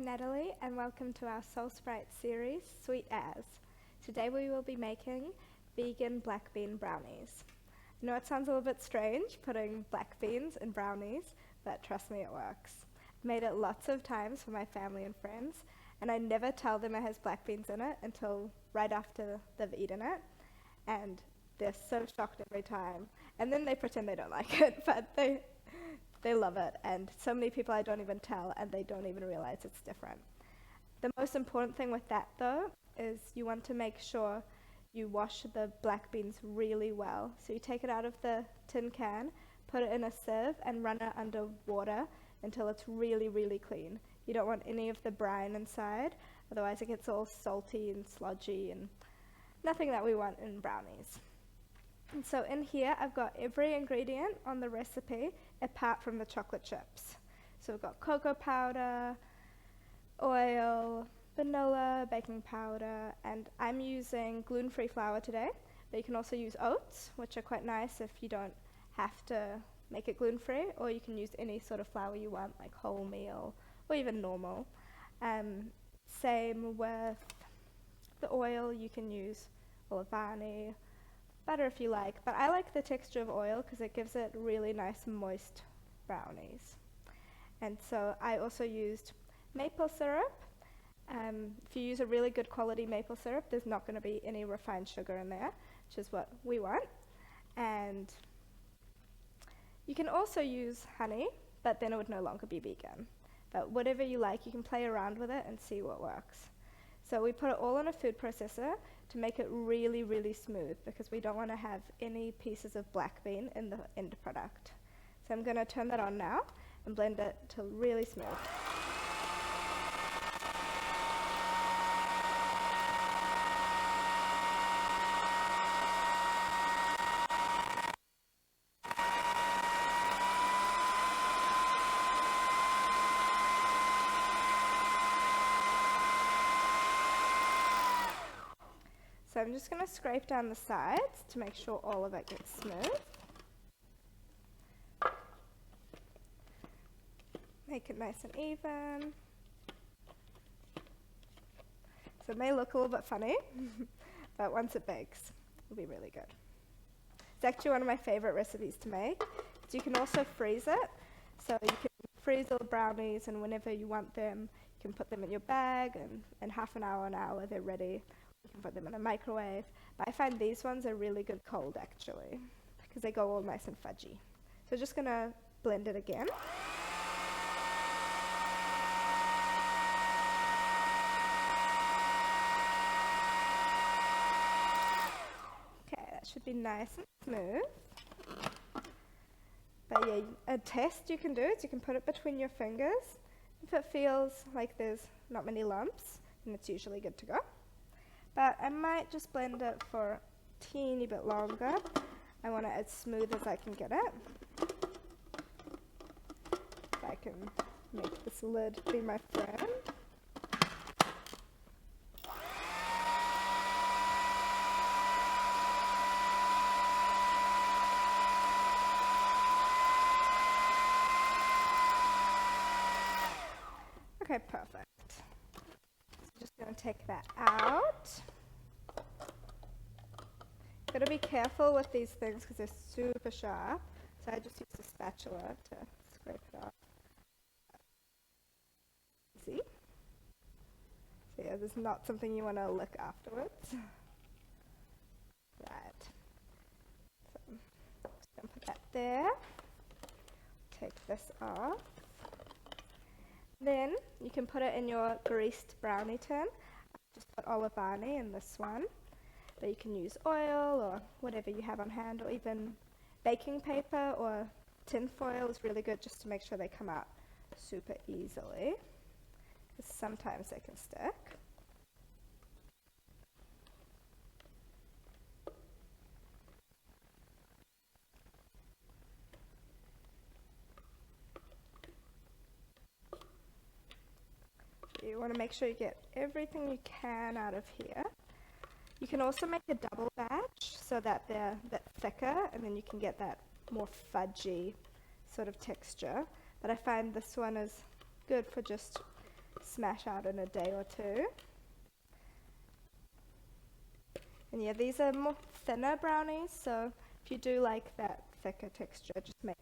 Natalie and welcome to our Soulsprite series, Sweet As. Today we will be making vegan black bean brownies. I know it sounds a little bit strange putting black beans in brownies, but trust me, it works. I've made it lots of times for my family and friends, and I never tell them it has black beans in it until right after they've eaten it, and they're so shocked every time. And then they pretend they don't like it, but they love it, and so many people I don't even tell, and they don't even realize it's different. The most important thing with that, though, is you want to make sure you wash the black beans really well. So you take it out of the tin can, put it in a sieve, and run it under water until it's really, really clean. You don't want any of the brine inside, otherwise it gets all salty and sludgy, and nothing that we want in brownies. And so in here, I've got every ingredient on the recipe apart from the chocolate chips. So we've got cocoa powder, oil, vanilla, baking powder, and I'm using gluten-free flour today. But you can also use oats, which are quite nice if you don't have to make it gluten-free, or you can use any sort of flour you want, like wholemeal or even normal. Same with the oil, you can use Brownie, butter if you like, but I like the texture of oil because it gives it really nice moist brownies. And so I also used maple syrup. If you use a really good quality maple syrup, there's not going to be any refined sugar in there, which is what we want. And you can also use honey, but then it would no longer be vegan. But whatever you like, you can play around with it and see what works. So we put it all in a food processor to make it really, really smooth because we don't want to have any pieces of black bean in the end product. So I'm going to turn that on now and blend it till really smooth. So I'm just going to scrape down the sides to make sure all of it gets smooth. Make it nice and even. So it may look a little bit funny, but once it bakes, it'll be really good. It's actually one of my favorite recipes to make. So you can also freeze it. So you can freeze all the brownies, and whenever you want them, you can put them in your bag, and in half an hour, they're ready. You can put them in a microwave. But I find these ones are really good cold, actually, because they go all nice and fudgy. So just going to blend it again. Okay, that should be nice and smooth. But yeah, a test you can do is you can put it between your fingers. If it feels like there's not many lumps, then it's usually good to go. But I might just blend it for a teeny bit longer. I want it as smooth as I can get it. If I can make this lid be my friend. Okay, perfect. Just going to take that out. Got to be careful with these things because they're super sharp. So I just use a spatula to scrape it off. See? So yeah, this is not something you want to lick afterwards. Right. So I'm just going to put that there. Take this off. Then you can put it in your greased brownie tin. Just put Brownie in this one. But you can use oil or whatever you have on hand, or even baking paper or tin foil is really good just to make sure they come out super easily, because sometimes they can stick. You want to make sure you get everything you can out of here. You can also make a double batch so that they're a bit thicker, and then you can get that more fudgy sort of texture. But I find this one is good for just smash out in a day or two. And yeah, these are more thinner brownies, so if you do like that thicker texture, just make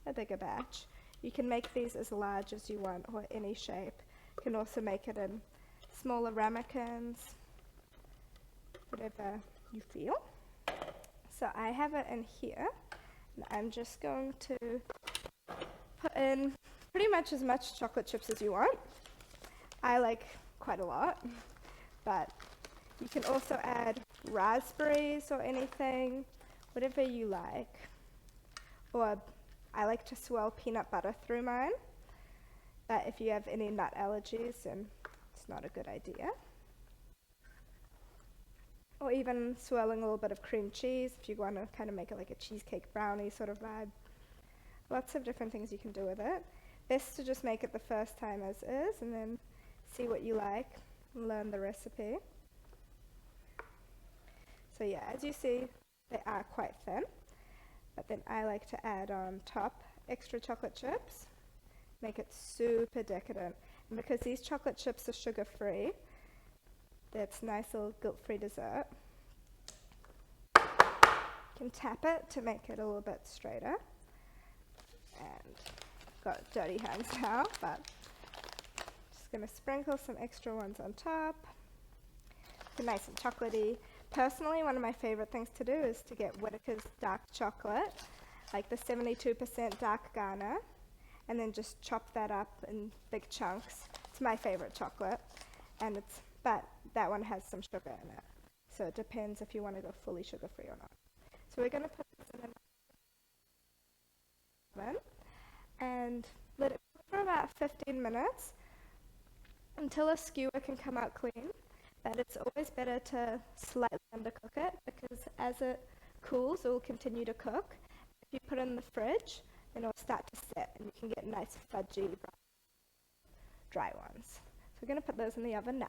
a bigger batch. You can make these as large as you want or any shape. You can also make it in smaller ramekins, whatever you feel. So I have it in here, and I'm just going to put in pretty much as much chocolate chips as you want. I like quite a lot, but you can also add raspberries or anything, whatever you like. Or I like to swirl peanut butter through mine, but if you have any nut allergies, then it's not a good idea. Or even swirling a little bit of cream cheese if you want to kind of make it like a cheesecake brownie sort of vibe. Lots of different things you can do with it. Best to just make it the first time as is and then see what you like and learn the recipe. So yeah, as you see, they are quite thin, but then I like to add on top extra chocolate chips, make it super decadent. And because these chocolate chips are sugar-free, that's nice little guilt-free dessert. You can tap it to make it a little bit straighter. And got dirty hands now, but just going to sprinkle some extra ones on top. It's nice and chocolatey. Personally, one of my favorite things to do is to get Whittaker's dark chocolate, like the 72% dark Ghana, and then just chop that up in big chunks. It's my favorite chocolate, and but that one has some sugar in it, so it depends if you want to go fully sugar-free or not. So we're going to put this in the oven and let it cook for about 15 minutes until a skewer can come out clean. But it's always better to slightly undercook it because as it cools, it will continue to cook. If you put it in the fridge, then it will start to set and you can get nice fudgy, dry ones. So we're going to put those in the oven now.